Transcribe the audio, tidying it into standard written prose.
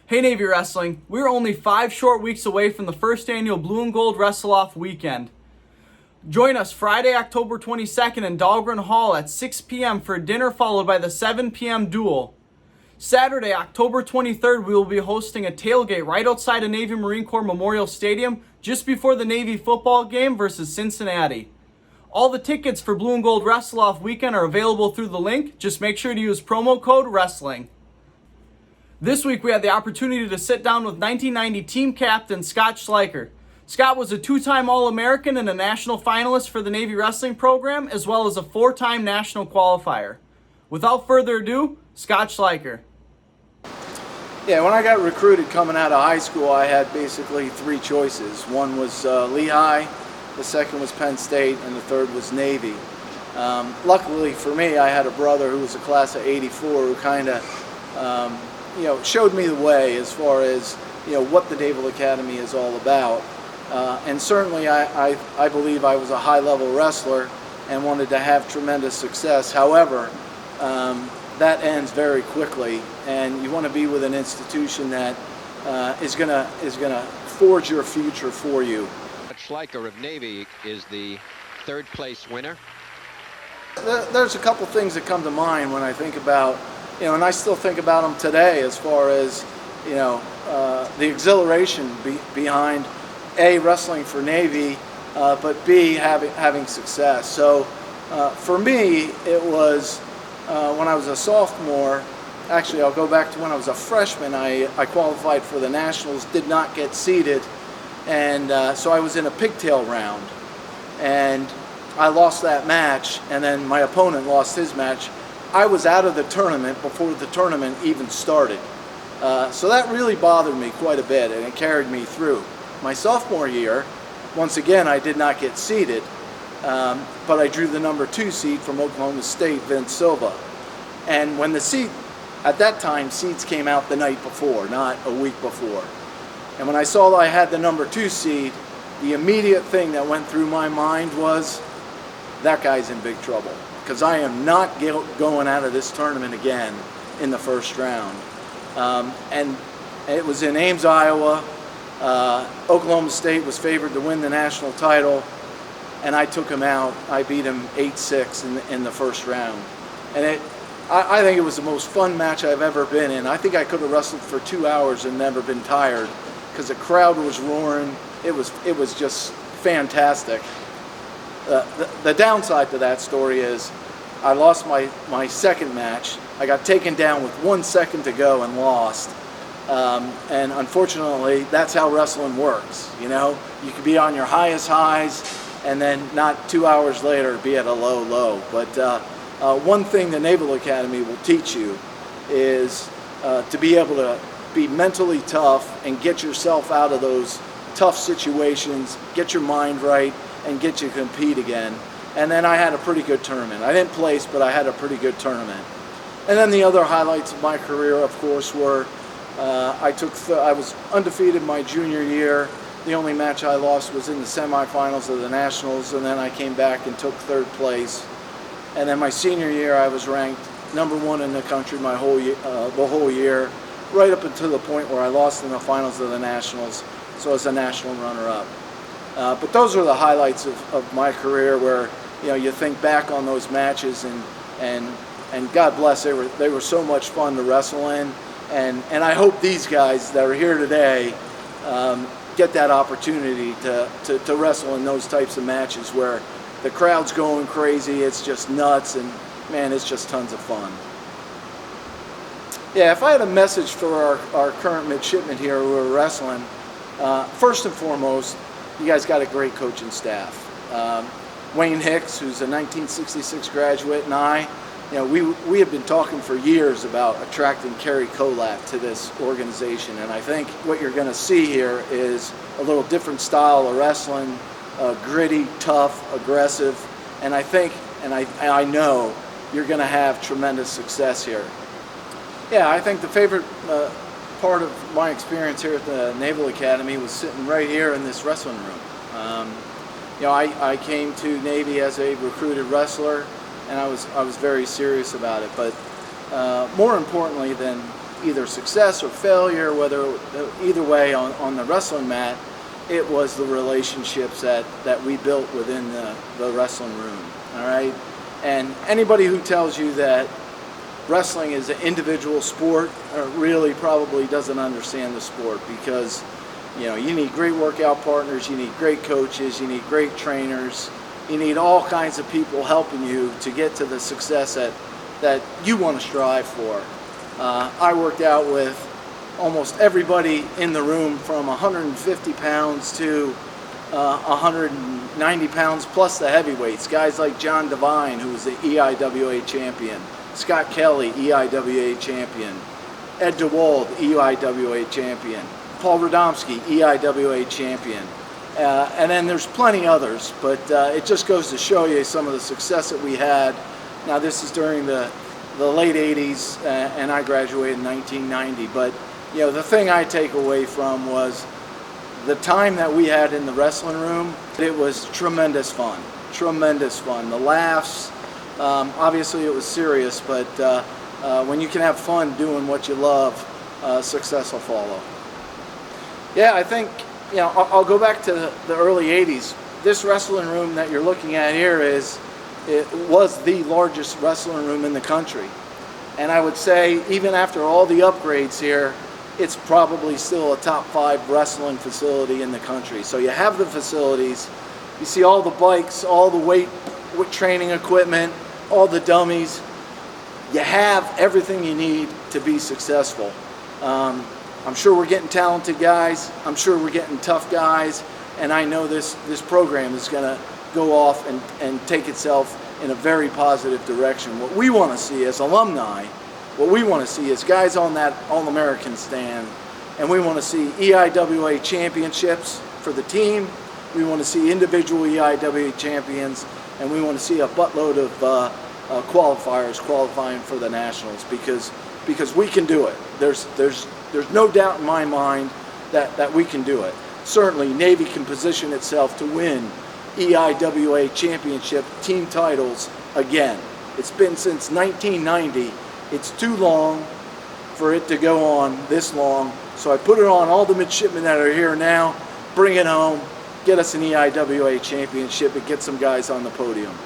Hey Navy Wrestling, we're only 5 short weeks away from the first annual Blue and Gold Wrestle-Off weekend. Join us Friday, October 22nd in Dahlgren Hall at 6 p.m. for dinner followed by the 7 p.m. duel. Saturday, October 23rd, we will be hosting a tailgate right outside of Navy Marine Corps Memorial Stadium just before the Navy football game versus Cincinnati. All the tickets for Blue and Gold Wrestle-Off weekend are available through the link. Just make sure to use promo code WRESTLING. This week we had the opportunity to sit down with 1990 team captain Scott Schleicher. Scott was a 2-time All-American and a national finalist for the Navy wrestling program, as well as a 4-time national qualifier. Without further ado, Scott Schleicher. Yeah, when I got recruited coming out of high school, I had basically 3 choices. One was Lehigh, the second was Penn State, and the third was Navy. Luckily for me, I had a brother who was a class of '84 who kind of showed me the way as far as what the Naval Academy is all about. And certainly I believe I was a high-level wrestler and wanted to have tremendous success. However, that ends very quickly, and you want to be with an institution that is gonna forge your future for you. Schleicher of Navy is the 3rd place winner. There's a couple things that come to mind when I think about, and I still think about them today, as far as the exhilaration behind A, wrestling for Navy, but B, having success. So for me, it was when I was a sophomore. Actually, I'll go back to when I was a freshman. I qualified for the Nationals, did not get seeded, and so I was in a pigtail round, and I lost that match, and then my opponent lost his match. I was out of the tournament before the tournament even started. So that really bothered me quite a bit, and it carried me through. My sophomore year, once again, I did not get seeded, but I drew the number 2 seed from Oklahoma State, Vince Silva. And when the seed, at that time, seeds came out the night before, not a week before. And when I saw that I had the number 2 seed, the immediate thing that went through my mind was, that guy's in big trouble, because I am not going out of this tournament again in the first round. And it was in Ames, Iowa. Oklahoma State was favored to win the national title, and I took him out. I beat him 8-6 in the first round. And I think it was the most fun match I've ever been in. I think I could have wrestled for 2 hours and never been tired, because the crowd was roaring. It was just fantastic. The downside to that story is I lost my second match. I got taken down with 1 second to go and lost. And unfortunately, that's how wrestling works. You could be on your highest highs and then not 2 hours later be at a low low. But one thing the Naval Academy will teach you is to be able to be mentally tough and get yourself out of those tough situations, get your mind right, and get you to compete again. And then I had a pretty good tournament. I didn't place, but I had a pretty good tournament. And then the other highlights of my career, of course, were I was undefeated my junior year. The only match I lost was in the semifinals of the Nationals, and then I came back and took 3rd place. And then my senior year, I was ranked number 1 in the country the whole year, right up until the point where I lost in the finals of the Nationals, so I was a national runner-up. But those are the highlights of my career, where you think back on those matches, and God bless, they were so much fun to wrestle in, and I hope these guys that are here today get that opportunity to wrestle in those types of matches where the crowd's going crazy, it's just nuts, and man, it's just tons of fun. Yeah, if I had a message for our current midshipmen here who are wrestling, first and foremost, you guys got a great coaching staff. Wayne Hicks, who's a 1966 graduate, and I, we have been talking for years about attracting Kerry Kolat to this organization, and I think what you're going to see here is a little different style of wrestling, gritty, tough, aggressive, and I think, and I know, you're going to have tremendous success here. Yeah, I think the favorite part of my experience here at the Naval Academy was sitting right here in this wrestling room. I came to Navy as a recruited wrestler, and I was very serious about it. But more importantly than either success or failure, either way on the wrestling mat, it was the relationships that we built within the wrestling room. All right, and anybody who tells you that wrestling is an individual sport really probably doesn't understand the sport, because you need great workout partners, you need great coaches, you need great trainers, you need all kinds of people helping you to get to the success that you want to strive for. I worked out with almost everybody in the room, from 150 pounds to 190 pounds plus the heavyweights. Guys like John Devine, who was the EIWA champion, Scott Kelly, EIWA champion, Ed DeWald, EIWA champion, Paul Radomski, EIWA champion. And then there's plenty others, but it just goes to show you some of the success that we had. Now, this is during the late 80s, and I graduated in 1990, but the thing I take away from was the time that we had in the wrestling room. It was tremendous fun, tremendous fun. The laughs, obviously it was serious, but when you can have fun doing what you love, success will follow. Yeah, I think, I'll go back to the early 80s. This wrestling room that you're looking at here was the largest wrestling room in the country. And I would say, even after all the upgrades here, it's probably still a top 5 wrestling facility in the country. So you have the facilities, you see all the bikes, all the weight training equipment, all the dummies. You have everything you need to be successful. I'm sure we're getting talented guys, I'm sure we're getting tough guys, and I know this program is going to go off and take itself in a very positive direction. What we want to see as alumni, what we want to see is guys on that All-American stand, and we want to see EIWA championships for the team, we want to see individual EIWA champions, and we want to see a buttload of qualifiers qualifying for the Nationals, because we can do it. There's no doubt in my mind that we can do it. Certainly, Navy can position itself to win EIWA championship team titles again. It's been since 1990. It's too long for it to go on this long. So I put it on all the midshipmen that are here now. Bring it home. Get us an EIWA championship and get some guys on the podium.